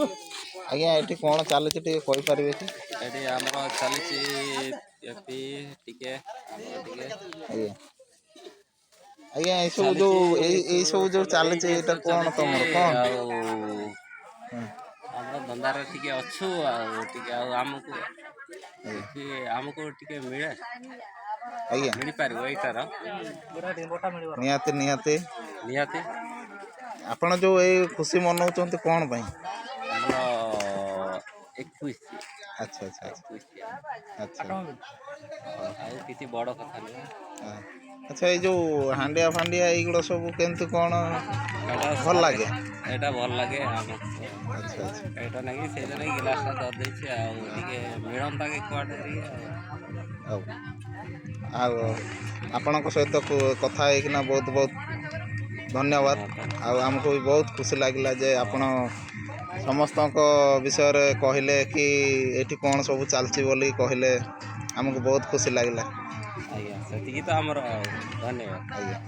ଆଜ୍ଞା ଏଠି କ'ଣ ଚାଲିଛି ଟିକେ କହିପାରିବେ କି? ଏଠି ଆମର ଚାଲିଛି ଏପି ଟିକେ ଆମର ଟିକେ ଆଜ୍ଞା ଆଜ୍ଞା ଏଇସବୁ ଚାଲିଛି ଯୋଉ ଏଇ ସବୁ ଯୋଉ ଏଇ ଚାଲିଛି ଜିନିଷ ଏଇଟା କ'ଣ ଚାଲିଛି ତମର କ'ଣ? ଆଉ ହଁ, ଆମର ଧନ୍ଦାରେ ଟିକେ ଅଛୁ ଆଉ ଟିକେ ଆଉ ଆମକୁ ଆଜ୍ଞା କିଛି ଆମକୁ ଟିକେ ଆଜ୍ଞା ମିଳିପାରିବ ଏଇଟାର ନିହାତି ନିହାତି। ନିହାତି ଆପଣ ଯୋଉ ଏଇ ଖୁସି ମନଉଛନ୍ତି କ'ଣ ପାଇଁ? ଆମର 21 ଆଚ୍ଛା ଆଚ୍ଛା ଆଚ୍ଛା ଆଚ୍ଛା ଆଉ କିଛି ବଡ଼ କଥା ନୁହେଁ। ଆଚ୍ଛା ଏଇ ଯୋଉ ହାଣ୍ଡିଆ ଫାଣ୍ଡିଆ ଏଇଗୁଡ଼ା ସବୁ କେମିତି କ'ଣ ଭଲ ଲାଗେ? ଏଇଟା ଭଲ ଲାଗେ ଆମକୁ ଆଚ୍ଛା ଆଚ୍ଛା ଏଇଟା ନାଇଁ ସେଇଟା ନାଇଁ ଗିଲାସଟା କରିଦେଇଛି ଆଉ ଟିକେ ମିଳନ୍ତା କି କୁଆଡ଼େ ଟିକେ ଆଉ ଆଉ ଆପଣଙ୍କ ସହିତ କଥା ହେଇକିନା ବହୁତ ବହୁତ ଧନ୍ୟବାଦ। ଆଉ ଆମକୁ ବି ବହୁତ ଖୁସି ଲାଗିଲା ଯେ ଆପଣ ସମସ୍ତଙ୍କ ବିଷୟରେ କହିଲେ କି ଏଠି କ'ଣ ସବୁ ଚାଲିଛି ବୋଲି କହିଲେ ଆମକୁ ବହୁତ ଖୁସି ଲାଗିଲା। ଆଜ୍ଞା ସେତିକି ତ ଆମର ଧନ୍ୟବାଦ। ଆଜ୍ଞା।